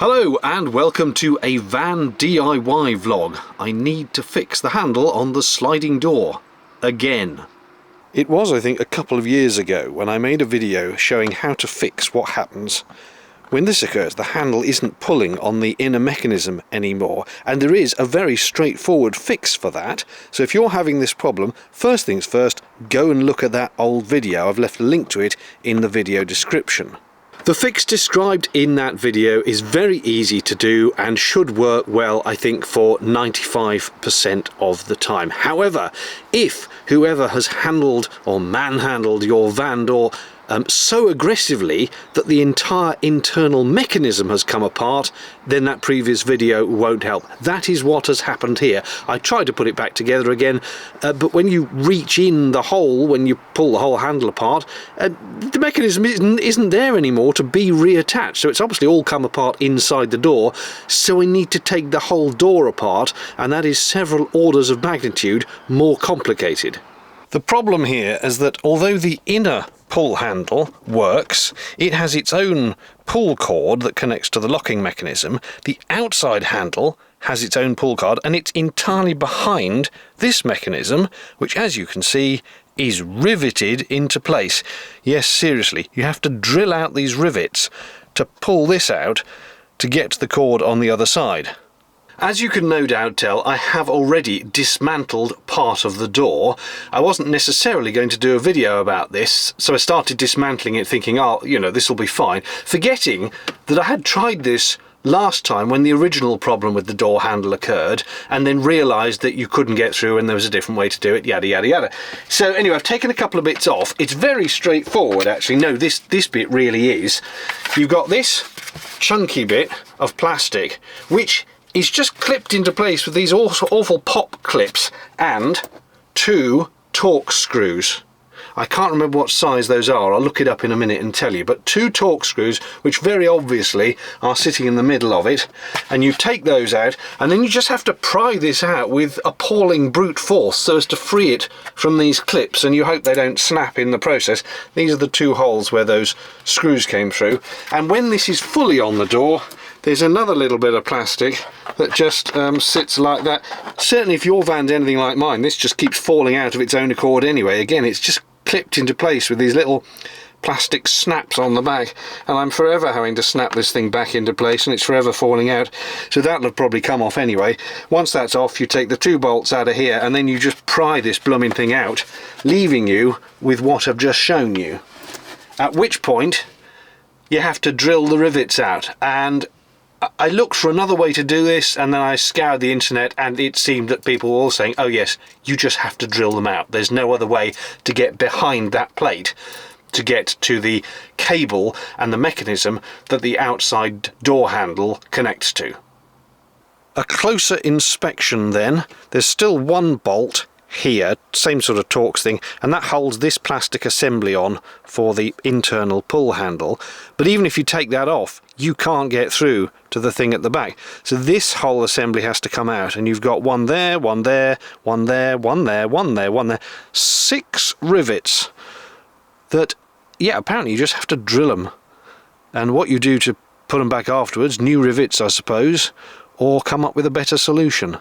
Hello and welcome to a van DIY vlog. I need to fix the handle on the sliding door. Again. It was, I think, a couple of years ago when I made a video showing how to fix what happens when this occurs. The handle isn't pulling on the inner mechanism anymore, and there is a very straightforward fix for that. So if you're having this problem, first things first, go and look at that old video. I've left a link to it in the video description. The fix described in that video is very easy to do and should work well, I think, for 95% of the time. However, if whoever has handled or manhandled your van door so aggressively that the entire internal mechanism has come apart, then that previous video won't help. That is what has happened here. I tried to put it back together again, but when you reach in the hole, when you pull the whole handle apart, the mechanism isn't there anymore to be reattached. So it's obviously all come apart inside the door. So I need to take the whole door apart, and that is several orders of magnitude more complicated. The problem here is that although the inner pull handle works, it has its own pull cord that connects to the locking mechanism. The outside handle has its own pull cord, and it's entirely behind this mechanism, which, as you can see, is riveted into place. Yes, seriously, you have to drill out these rivets to pull this out to get to the cord on the other side. As you can no doubt tell, I have already dismantled part of the door. I wasn't necessarily going to do a video about this, so I started dismantling it thinking, oh, you know, this will be fine, forgetting that I had tried this last time when the original problem with the door handle occurred, and then realised that you couldn't get through and there was a different way to do it, yada yada yada. So anyway, I've taken a couple of bits off. It's very straightforward, actually. No, this bit really is. You've got this chunky bit of plastic, which is just clipped into place with these awful pop clips and two Torx screws. I can't remember what size those are, I'll look it up in a minute and tell you, but two Torx screws which very obviously are sitting in the middle of it, and you take those out and then you just have to pry this out with appalling brute force so as to free it from these clips, and you hope they don't snap in the process. These are the two holes where those screws came through, and when this is fully on the door, there's another little bit of plastic that just sits like that. Certainly if your van's anything like mine, this just keeps falling out of its own accord anyway. Again, it's just clipped into place with these little plastic snaps on the back, and I'm forever having to snap this thing back into place, and it's forever falling out. So that'll have probably come off anyway. Once that's off, you take the two bolts out of here, and then you just pry this blooming thing out, leaving you with what I've just shown you. At which point, you have to drill the rivets out, and I looked for another way to do this, and then I scoured the internet, and it seemed that people were all saying, oh yes, you just have to drill them out. There's no other way to get behind that plate to get to the cable and the mechanism that the outside door handle connects to. A closer inspection then, there's still one bolt here, same sort of Torx thing, and that holds this plastic assembly on for the internal pull handle. But even if you take that off, you can't get through to the thing at the back. So this whole assembly has to come out, and you've got one there, one there, one there, one there, one there, one there. 6 rivets that, yeah, apparently you just have to drill them. And what you do to put them back afterwards, new rivets I suppose, or come up with a better solution.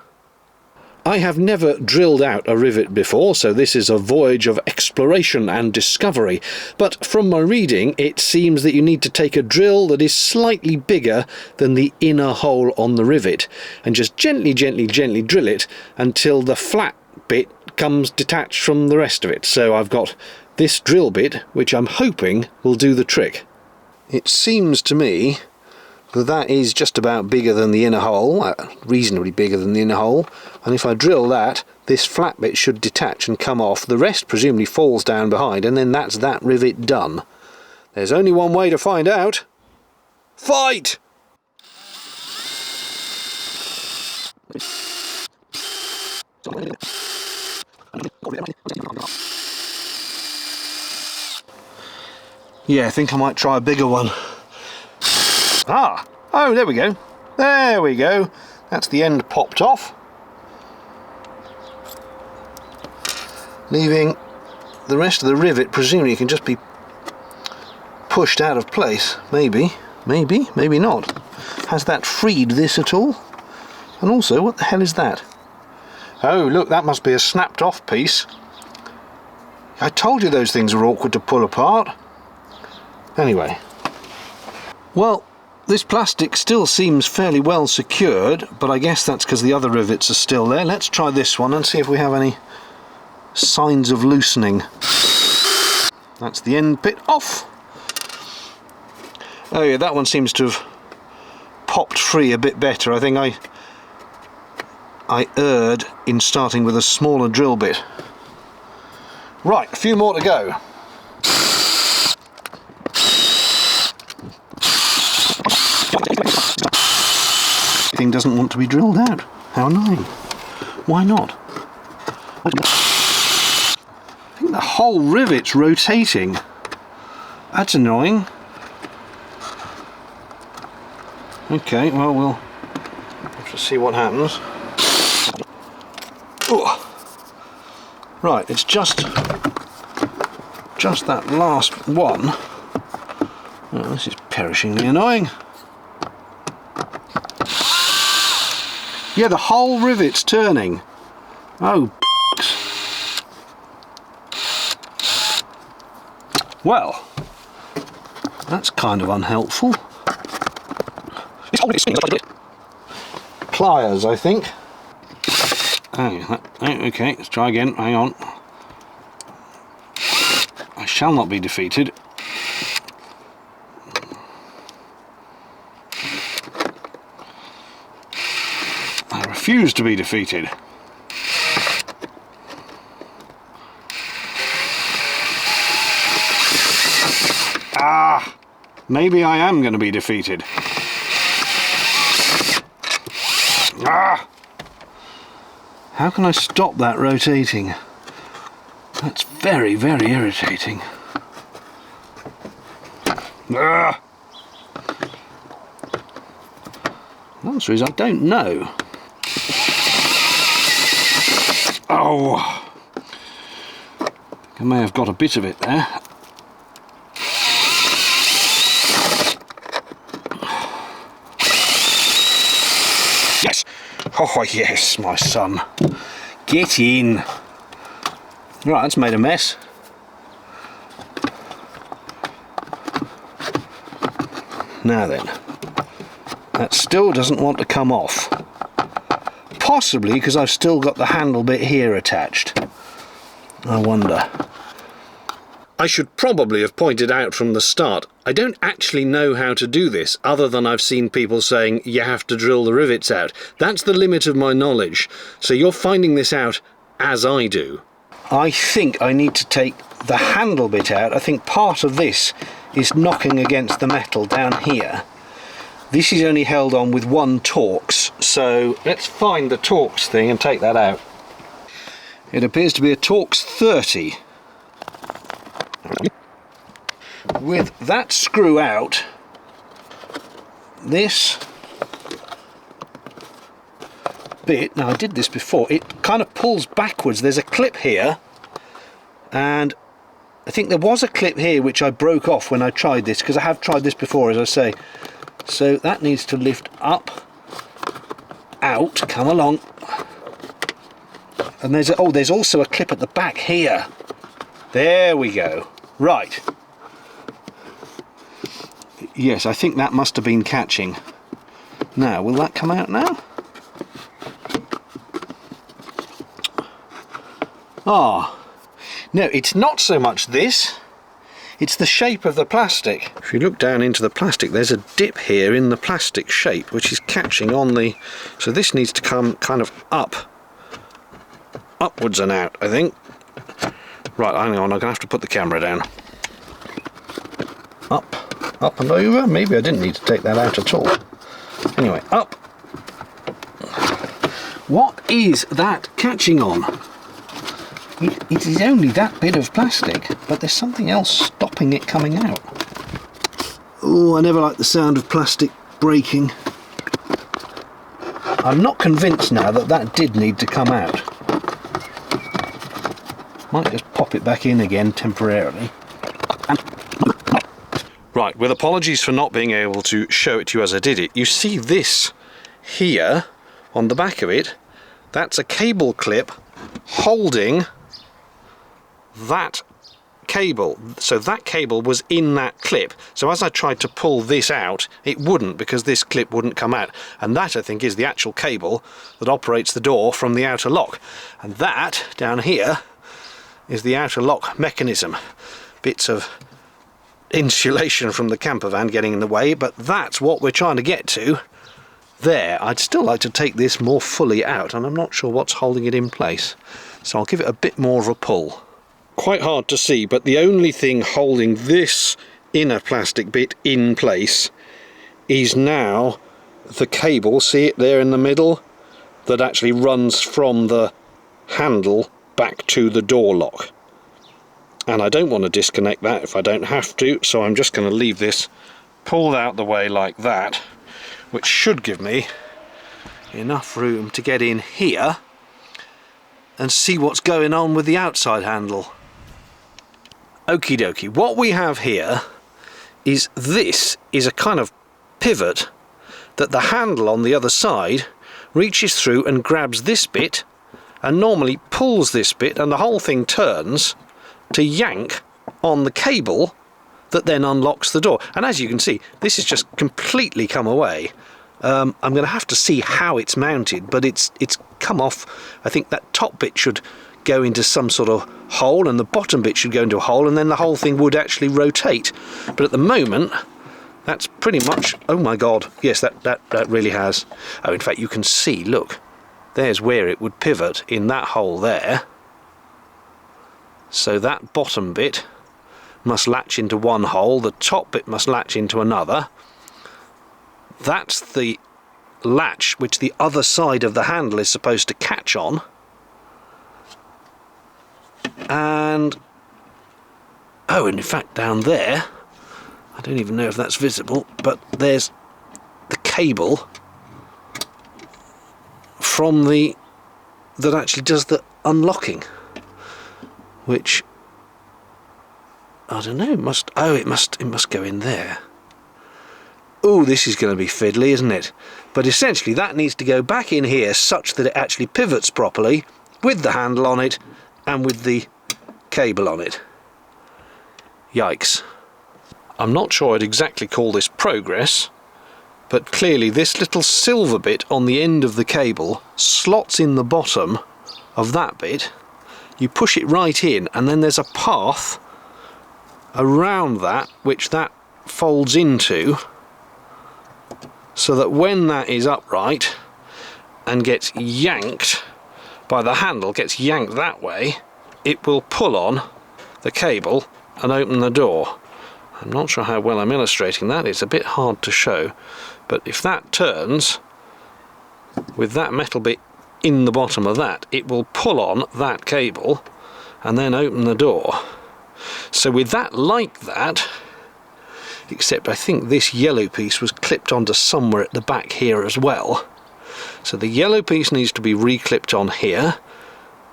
I have never drilled out a rivet before, so this is a voyage of exploration and discovery, but from my reading it seems that you need to take a drill that is slightly bigger than the inner hole on the rivet, and just gently drill it until the flat bit comes detached from the rest of it. So I've got this drill bit, which I'm hoping will do the trick. It seems to me that is just about bigger than the inner hole, reasonably bigger than the inner hole, and if I drill that, this flat bit should detach and come off. The rest presumably falls down behind, and then that's that rivet done. There's only one way to find out. Fight! Yeah, I think I might try a bigger one. Ah! Oh, there we go. There we go. That's the end popped off. Leaving the rest of the rivet, presumably, can just be pushed out of place. Maybe, maybe not. Has that freed this at all? And also, what the hell is that? Oh, look, that must be a snapped off piece. I told you those things are awkward to pull apart. Anyway. Well, this plastic still seems fairly well secured, but I guess that's because the other rivets are still there. Let's try this one and see if we have any signs of loosening. That's the end bit off. Oh yeah, that one seems to have popped free a bit better. I think I erred in starting with a smaller drill bit. Right, a few more to go. Thing doesn't want to be drilled out. How annoying. Why not? I think the whole rivet's rotating. That's annoying. Okay, well, we'll have to see what happens. Oh. Right, it's just that last one. Oh, this is perishingly annoying. Yeah, the whole rivet's turning. Oh, well, that's kind of unhelpful. Pliers, I think. Oh, okay, let's try again. Hang on. I shall not be defeated. I refuse to be defeated. Ah! Maybe I am going to be defeated. Ah! How can I stop that rotating? That's very, very irritating. Ah! The answer is I don't know. Oh! I may have got a bit of it there. Yes! Oh yes, my son. Get in. Right, that's made a mess. Now then, that still doesn't want to come off. Possibly because I've still got the handle bit here attached. I wonder. I should probably have pointed out from the start, I don't actually know how to do this, other than I've seen people saying you have to drill the rivets out. That's the limit of my knowledge, so you're finding this out as I do. I think I need to take the handle bit out. I think part of this is knocking against the metal down here. This is only held on with one Torx, so let's find the Torx thing and take that out. It appears to be a Torx 30. With that screw out, this bit, now I did this before, it kind of pulls backwards. There's a clip here, and I think there was a clip here which I broke off when I tried this, because I have tried this before, as I say. So that needs to lift up, out, come along. And there's also a clip at the back here. There we go. Right. Yes, I think that must have been catching. Now, will that come out now? Ah. No, it's not so much this. It's the shape of the plastic. If you look down into the plastic, there's a dip here in the plastic shape, which is catching on the... So this needs to come kind of up. Upwards and out, I think. Right, hang on, I'm going to have to put the camera down. Up and over. Maybe I didn't need to take that out at all. Anyway, up. What is that catching on? It is only that bit of plastic, but there's something else stopping it coming out. Oh, I never like the sound of plastic breaking. I'm not convinced now that that did need to come out. Might just pop it back in again temporarily. Right, with apologies for not being able to show it to you as I did it, you see this here on the back of it, that's a cable clip holding that cable. So that cable was in that clip. So as I tried to pull this out, it wouldn't, because this clip wouldn't come out. And that, I think, is the actual cable that operates the door from the outer lock. And that, down here, is the outer lock mechanism. Bits of insulation from the camper van getting in the way, but that's what we're trying to get to there. I'd still like to take this more fully out, and I'm not sure what's holding it in place, so I'll give it a bit more of a pull. Quite hard to see, but the only thing holding this inner plastic bit in place is now the cable, see it there in the middle, that actually runs from the handle back to the door lock. And I don't want to disconnect that if I don't have to, so I'm just going to leave this pulled out the way like that, which should give me enough room to get in here and see what's going on with the outside handle. Okie dokie, what we have here is this is a kind of pivot that the handle on the other side reaches through and grabs this bit and normally pulls this bit, and the whole thing turns to yank on the cable that then unlocks the door. And as you can see, this has just completely come away. I'm going to have to see how it's mounted, but it's come off. I think that top bit should go into some sort of hole, and the bottom bit should go into a hole, and then the whole thing would actually rotate. But at the moment, that's pretty much... oh my god, yes, that really has. Oh, in fact, you can see, look, there's where it would pivot in that hole there. So that bottom bit must latch into one hole, the top bit must latch into another. That's the latch which the other side of the handle is supposed to catch on. And oh, and in fact down there, I don't even know if that's visible, but there's the cable from the that actually does the unlocking, which I don't know, it must go in there. Oh, this is going to be fiddly, isn't it? But essentially that needs to go back in here such that it actually pivots properly with the handle on it and with the cable on it. Yikes. I'm not sure I'd exactly call this progress, but clearly this little silver bit on the end of the cable slots in the bottom of that bit. You push it right in, and then there's a path around that which that folds into, so that when that is upright and gets yanked by the handle, gets yanked that way, it will pull on the cable and open the door. I'm not sure how well I'm illustrating that, it's a bit hard to show, but if that turns with that metal bit in the bottom of that, it will pull on that cable and then open the door. So with that like that, except I think this yellow piece was clipped onto somewhere at the back here as well, so the yellow piece needs to be re-clipped on here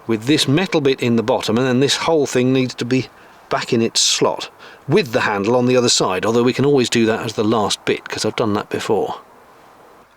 with this metal bit in the bottom, and then this whole thing needs to be back in its slot with the handle on the other side, although we can always do that as the last bit because I've done that before.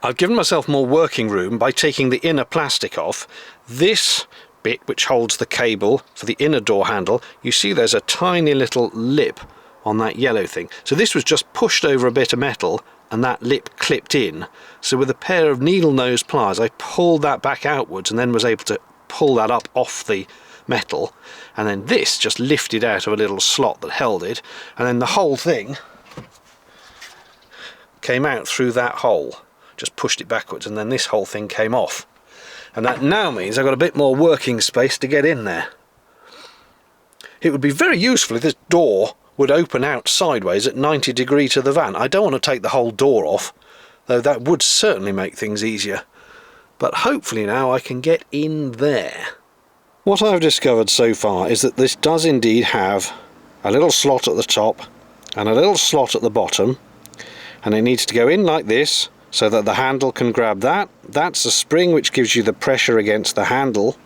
I've given myself more working room by taking the inner plastic off. This bit which holds the cable for the inner door handle, you see there's a tiny little lip on that yellow thing. So this was just pushed over a bit of metal and that lip clipped in. So with a pair of needle nose pliers I pulled that back outwards and then was able to pull that up off the metal, and then this just lifted out of a little slot that held it, and then the whole thing came out through that hole. Just pushed it backwards, and then this whole thing came off, and that now means I've got a bit more working space to get in there. It would be very useful if this door would open out sideways at 90 degrees to the van. I don't want to take the whole door off, though that would certainly make things easier, but hopefully now I can get in there. What I've discovered so far is that this does indeed have a little slot at the top and a little slot at the bottom, and it needs to go in like this so that the handle can grab that. That's a spring which gives you the pressure against the handle.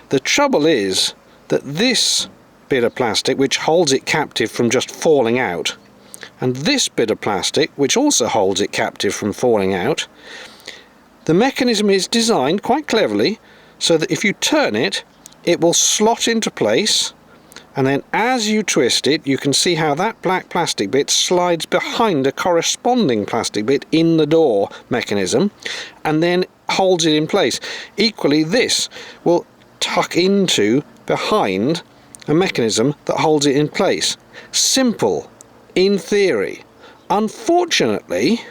The trouble is that this bit of plastic which holds it captive from just falling out And this bit of plastic, which also holds it captive from falling out, the mechanism is designed quite cleverly so that if you turn it, it will slot into place, and then as you twist it, you can see how that black plastic bit slides behind a corresponding plastic bit in the door mechanism and then holds it in place. Equally, this will tuck into behind a mechanism that holds it in place. Simple in theory. Unfortunately,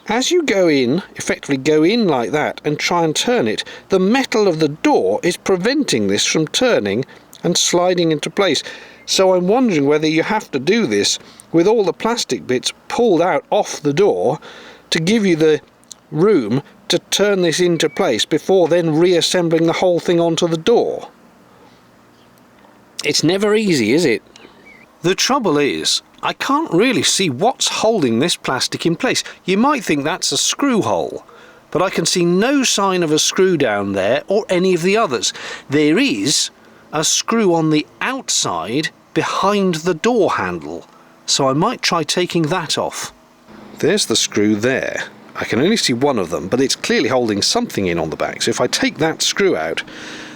as you go in, effectively go in like that and try and turn it, the metal of the door is preventing this from turning and sliding into place. So I'm wondering whether you have to do this with all the plastic bits pulled out off the door to give you the room to turn this into place before then reassembling the whole thing onto the door. It's never easy, is it? The trouble is, I can't really see what's holding this plastic in place. You might think that's a screw hole, but I can see no sign of a screw down there or any of the others. There is a screw on the outside behind the door handle, so I might try taking that off. There's the screw there. I can only see one of them, but it's clearly holding something in on the back, so if I take that screw out,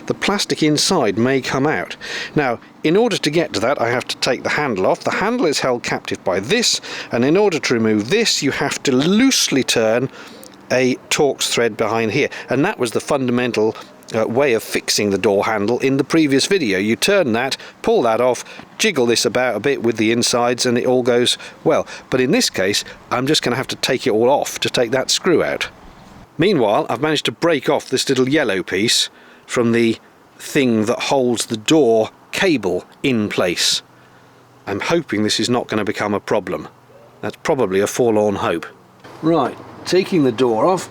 the plastic inside may come out. Now, in order to get to that, I have to take the handle off. The handle is held captive by this, and in order to remove this, you have to loosely turn a Torx thread behind here, and that was the fundamental way of fixing the door handle in the previous video. You turn that, pull that off, jiggle this about a bit with the insides, and it all goes well. But in this case, I'm just going to have to take it all off to take that screw out. Meanwhile, I've managed to break off this little yellow piece from the thing that holds the door cable in place. I'm hoping this is not going to become a problem. That's probably a forlorn hope. Right, taking the door off,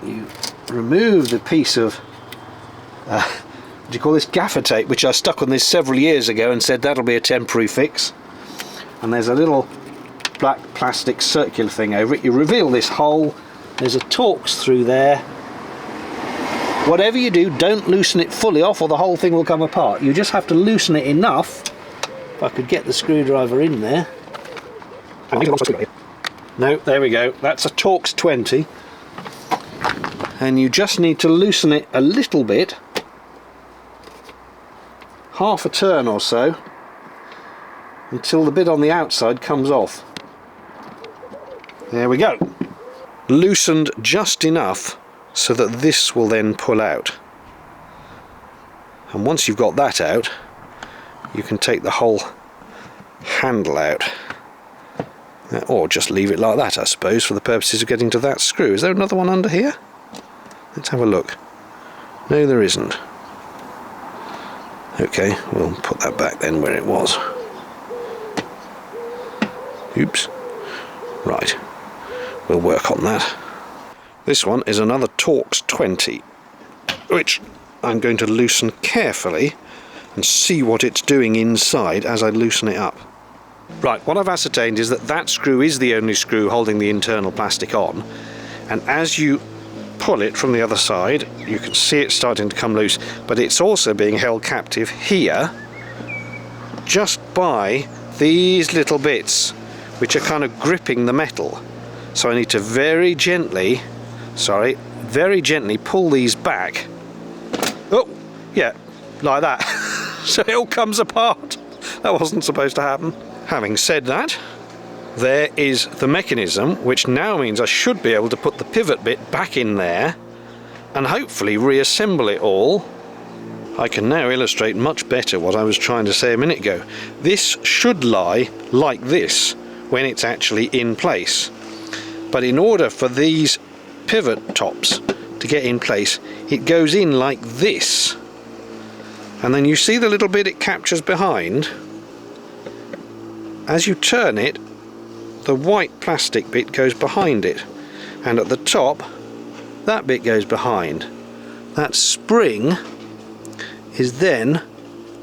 you remove the piece of what do you call this, gaffer tape, which I stuck on this several years ago and said that'll be a temporary fix, and there's a little black plastic circular thing over it. You reveal this hole, there's a Torx through there. Whatever you do, don't loosen it fully off or the whole thing will come apart. You just have to loosen it enough. If I could get the screwdriver in there. No, there we go, that's a Torx 20. And you just need to loosen it a little bit, half a turn or so, until the bit on the outside comes off. There we go. Loosened just enough so that this will then pull out. And once you've got that out, you can take the whole handle out. Or just leave it like that, I suppose, for the purposes of getting to that screw. Is there another one under here? Let's have a look. No, there isn't. Okay, we'll put that back then where it was. Oops. Right. We'll work on that. This one is another Torx 20, which I'm going to loosen carefully and see what it's doing inside as I loosen it up. Right, what I've ascertained is that that screw is the only screw holding the internal plastic on, and as you pull it from the other side, you can see it starting to come loose, but it's also being held captive here just by these little bits which are kind of gripping the metal. So I need to very gently pull these back. Oh, yeah, like that. So it all comes apart. That wasn't supposed to happen. Having said that, there is the mechanism, which now means I should be able to put the pivot bit back in there and hopefully reassemble it all. I can now illustrate much better what I was trying to say a minute ago. This should lie like this when it's actually in place. But in order for these pivot tops to get in place, it goes in like this. And then you see the little bit it captures behind? As you turn it, the white plastic bit goes behind it, and at the top that bit goes behind. That spring is then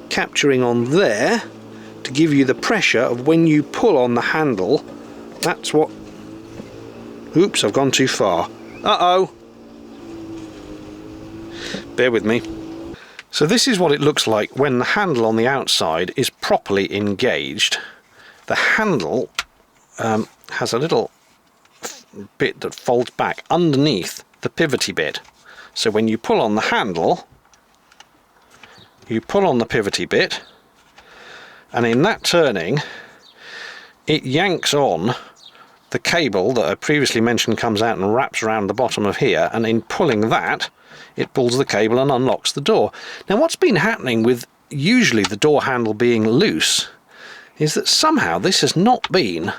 capturing on there to give you the pressure of when you pull on the handle. That's what... Oops, I've gone too far. Uh-oh! Bear with me. So this is what it looks like when the handle on the outside is properly engaged. the handle has a little bit that folds back underneath the pivoty bit. So when you pull on the handle, you pull on the pivoty bit, and in that turning it yanks on the cable that I previously mentioned, comes out and wraps around the bottom of here, and in pulling that it pulls the cable and unlocks the door. Now what's been happening with usually the door handle being loose is that somehow this has not been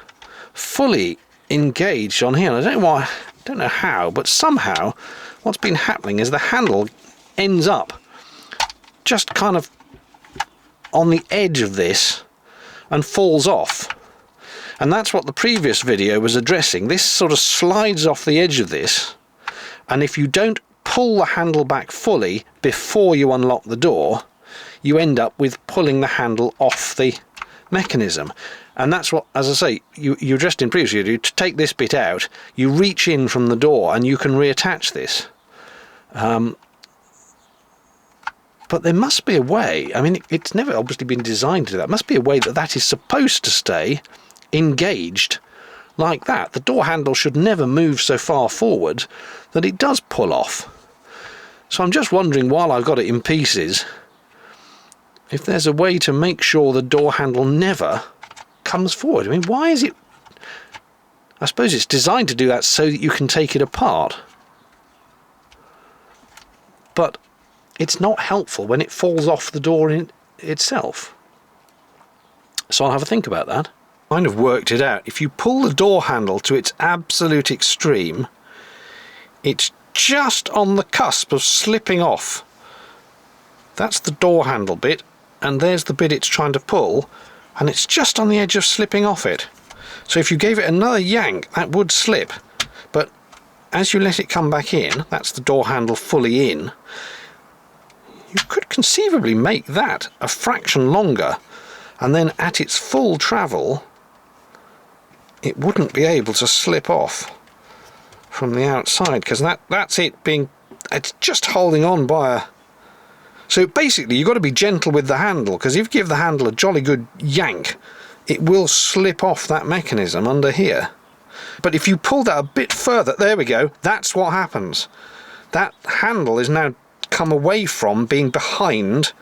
fully engaged on here. I don't know why, don't know how, but somehow what's been happening is the handle ends up just kind of on the edge of this and falls off. And that's what the previous video was addressing. This sort of slides off the edge of this, and if you don't pull the handle back fully before you unlock the door, you end up with pulling the handle off the mechanism. And that's what, as I say, you addressed in previous video, to take this bit out, you reach in from the door and you can reattach this. But there must be a way, I mean, it's never obviously been designed to do that. There must be a way that that is supposed to stay engaged like that. The door handle should never move so far forward that it does pull off. So I'm just wondering, while I've got it in pieces, if there's a way to make sure the door handle never comes forward. I mean, why is it? I suppose it's designed to do that so that you can take it apart. But it's not helpful when it falls off the door in itself. So I'll have a think about that. Kind of worked it out. If you pull the door handle to its absolute extreme, it's just on the cusp of slipping off. That's the door handle bit, and there's the bit it's trying to pull, and it's just on the edge of slipping off it. So if you gave it another yank, that would slip, but as you let it come back in, that's the door handle fully in, you could conceivably make that a fraction longer, and then at its full travel it wouldn't be able to slip off from the outside, because that's it being, it's just holding on by a... So basically you've got to be gentle with the handle, because if you give the handle a jolly good yank, it will slip off that mechanism under here. But if you pull that a bit further, there we go, that's what happens. That handle is now come away from being behind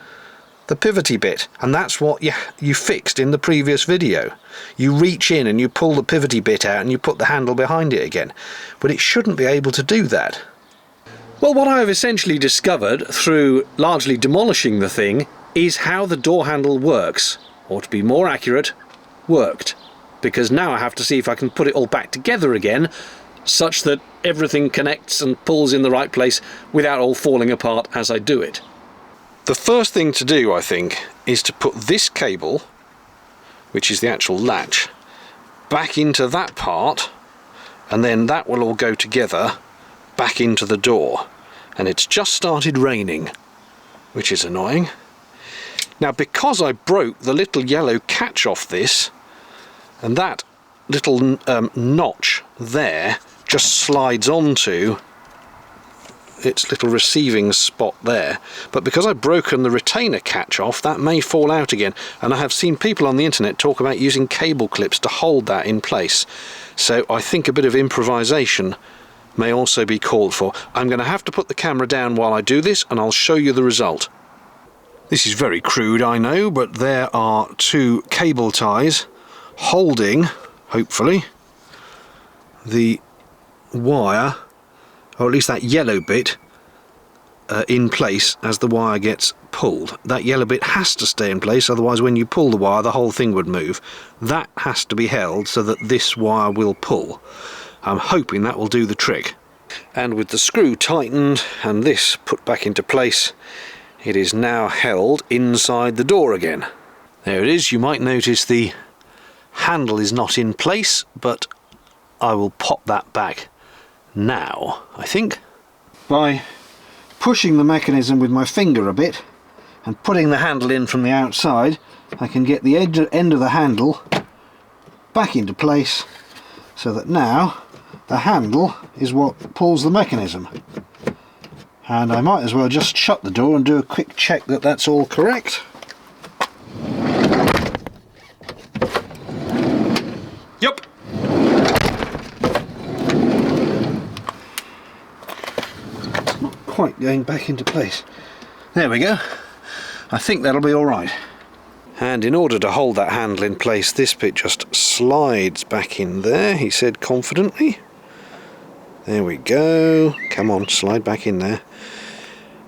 the pivoty bit, and that's what you fixed in the previous video. You reach in and you pull the pivoty bit out and you put the handle behind it again, but it shouldn't be able to do that. Well, what I have essentially discovered through largely demolishing the thing is how the door handle works, or to be more accurate, worked, because now I have to see if I can put it all back together again such that everything connects and pulls in the right place without all falling apart as I do it. The first thing to do, I think, is to put this cable, which is the actual latch, back into that part, and then that will all go together back into the door. And it's just started raining, which is annoying. Now, because I broke the little yellow catch off this, and that little notch there just slides onto its little receiving spot there, but because I've broken the retainer catch off, that may fall out again, and I have seen people on the internet talk about using cable clips to hold that in place. So I think a bit of improvisation may also be called for. I'm going to have to put the camera down while I do this, and I'll show you the result. This is very crude, I know, but there are two cable ties holding, hopefully, the wire, or at least that yellow bit, in place as the wire gets pulled. That yellow bit has to stay in place, otherwise when you pull the wire the whole thing would move. That has to be held so that this wire will pull. I'm hoping that will do the trick. And with the screw tightened and this put back into place, it is now held inside the door again. There it is. You might notice the handle is not in place, but I will pop that back now, I think. By pushing the mechanism with my finger a bit and putting the handle in from the outside, I can get the end of the handle back into place, so that now the handle is what pulls the mechanism. And I might as well just shut the door and do a quick check that that's all correct. going back into place. There we go. I think that'll be alright. And in order to hold that handle in place, this bit just slides back in there, he said confidently. There we go. Come on, slide back in there.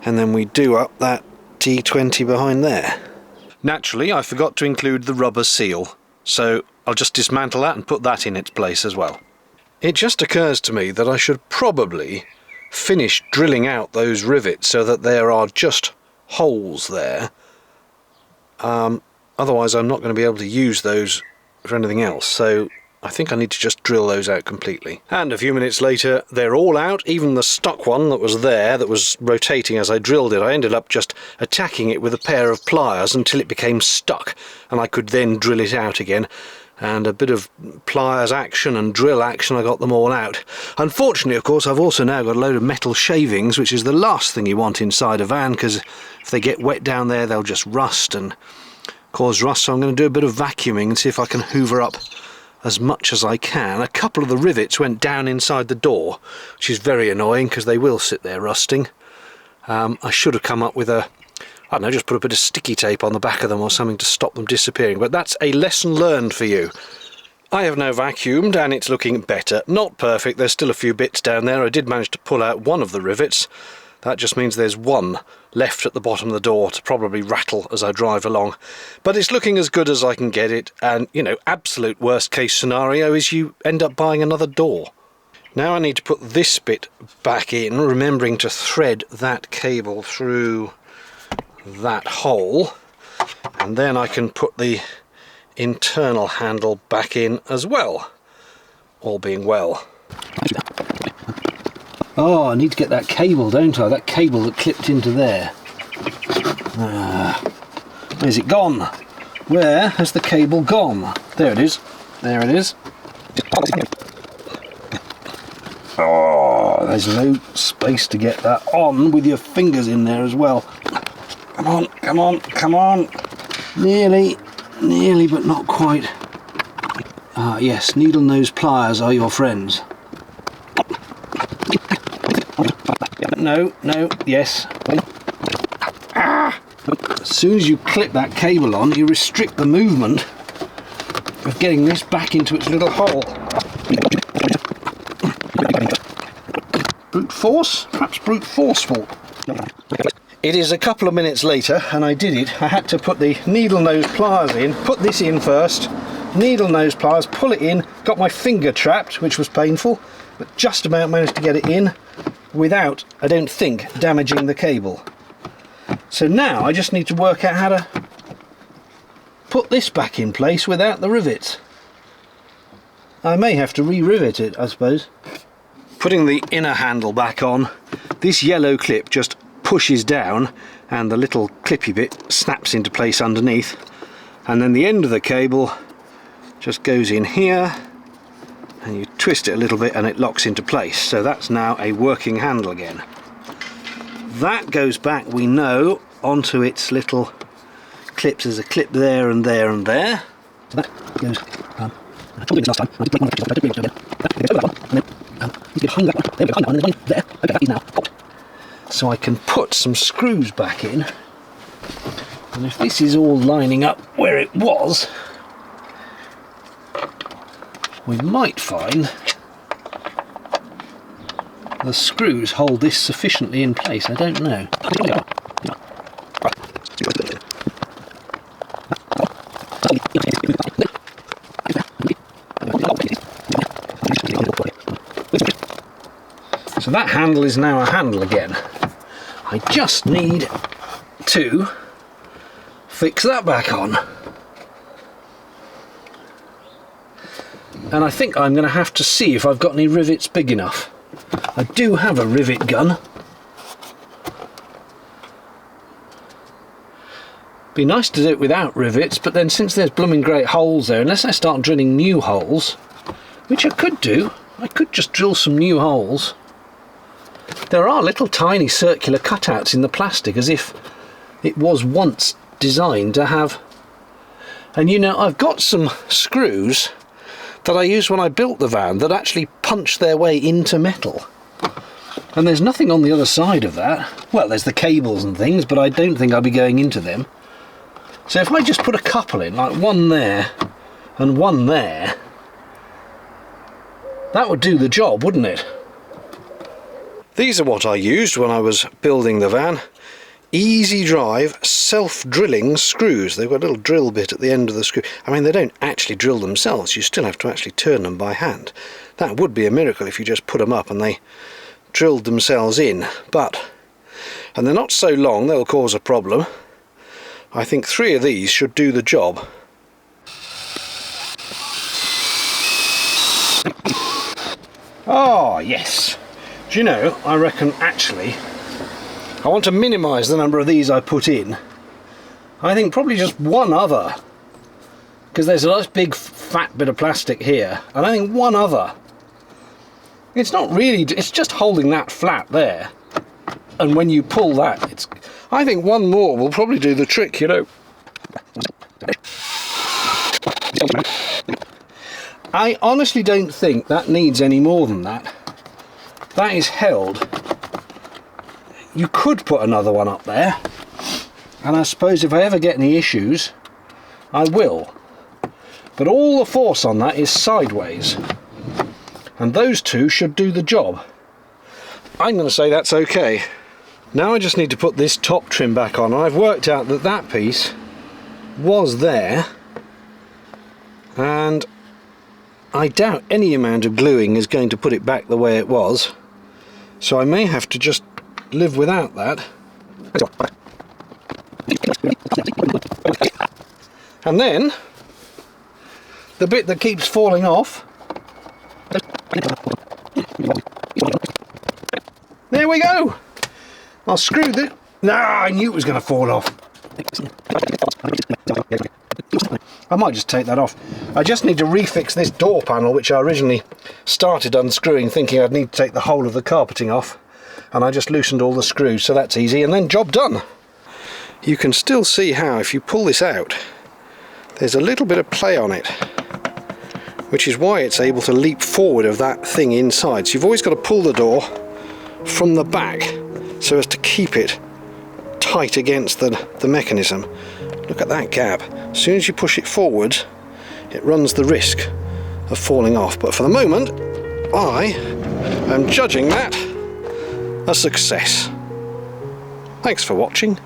And then we do up that T20 behind there. Naturally, I forgot to include the rubber seal, so I'll just dismantle that and put that in its place as well. It just occurs to me that I should probably finish drilling out those rivets so that there are just holes there. Otherwise I'm not going to be able to use those for anything else, so I think I need to just drill those out completely. And a few minutes later they're all out, even the stock one that was there, that was rotating as I drilled it. I ended up just attacking it with a pair of pliers until it became stuck, and I could then drill it out again. And a bit of pliers action and drill action, I got them all out. Unfortunately, of course, I've also now got a load of metal shavings, which is the last thing you want inside a van, because if they get wet down there they'll just rust and cause rust. So I'm going to do a bit of vacuuming and see if I can hoover up as much as I can. A couple of the rivets went down inside the door, which is very annoying because they will sit there rusting. I should have come up with a, I don't know, just put a bit of sticky tape on the back of them or something to stop them disappearing, but that's a lesson learned for you. I have now vacuumed and it's looking better. Not perfect, there's still a few bits down there. I did manage to pull out one of the rivets. That just means there's one left at the bottom of the door to probably rattle as I drive along. But it's looking as good as I can get it, and, you know, absolute worst case scenario is you end up buying another door. Now I need to put this bit back in, remembering to thread that cable through that hole, and then I can put the internal handle back in as well, all being well. Oh, I need to get that cable, don't I? That cable that clipped into there. Where's it gone? Where has the cable gone? There it is. There it is. Oh, there's no space to get that on with your fingers in there as well. Come on, come on, come on. Nearly, nearly, but not quite. Ah, yes, needle nose pliers are your friends. No, no, yes. As soon as you clip that cable on, you restrict the movement of getting this back into its little hole. Brute force? Perhaps brute forceful. It is a couple of minutes later and I did it. I had to put the needle nose pliers in, put this in first, needle nose pliers, pull it in, got my finger trapped, which was painful, but just about managed to get it in without, I don't think, damaging the cable. So now I just need to work out how to put this back in place without the rivets. I may have to re-rivet it, I suppose. Putting the inner handle back on, this yellow clip just pushes down and the little clippy bit snaps into place underneath, and then the end of the cable just goes in here and you twist it a little bit and it locks into place. So that's now a working handle again. That goes back, we know, onto its little clips. There's a clip there and there and there. So that goes I told you this last time. I did break one of the pieces, but I did break it again. And then he's hung that one. There we go, hung that one, and there's one there. Okay, that is now popped. So I can put some screws back in. And if this is all lining up where it was, we might find the screws hold this sufficiently in place. I don't know. So that handle is now a handle again. I just need to fix that back on. And I think I'm going to have to see if I've got any rivets big enough. I do have a rivet gun. Be nice to do it without rivets, but then since there's blooming great holes there, unless I start drilling new holes, which I could do, I could just drill some new holes. There are little tiny circular cutouts in the plastic as if it was once designed to have. And you know, I've got some screws that I used when I built the van that actually punch their way into metal. And there's nothing on the other side of that. Well, there's the cables and things, but I don't think I'll be going into them. So if I just put a couple in, like one there and one there, that would do the job, wouldn't it? These are what I used when I was building the van. Easy drive, self-drilling screws. They've got a little drill bit at the end of the screw. I mean, they don't actually drill themselves. You still have to actually turn them by hand. That would be a miracle if you just put them up and they drilled themselves in. And they're not so long, they'll cause a problem. I think 3 of these should do the job. Oh, yes. Do you know, I reckon actually I want to minimise the number of these I put in. I think probably just one other, because there's a nice big fat bit of plastic here, and I think one other. It's not really, it's just holding that flat there, and when you pull that, I think one more will probably do the trick, you know. I honestly don't think that needs any more than that. That is held. You could put another one up there, and I suppose if I ever get any issues, I will. But all the force on that is sideways, and those 2 should do the job. I'm going to say that's okay. Now I just need to put this top trim back on, and I've worked out that that piece was there, and I doubt any amount of gluing is going to put it back the way it was, so I may have to just live without that. And then the bit that keeps falling off, there we go. I'll screw this. I knew it was going to fall off. I might just take that off. I just need to refix this door panel, which I originally started unscrewing thinking I'd need to take the whole of the carpeting off, and I just loosened all the screws, so that's easy, and then job done. You can still see how, if you pull this out, there's a little bit of play on it, which is why it's able to leap forward of that thing inside. So you've always got to pull the door from the back so as to keep it tight against the mechanism. Look at that gap. As soon as you push it forwards, it runs the risk of falling off. But for the moment, I am judging that a success. Thanks for watching.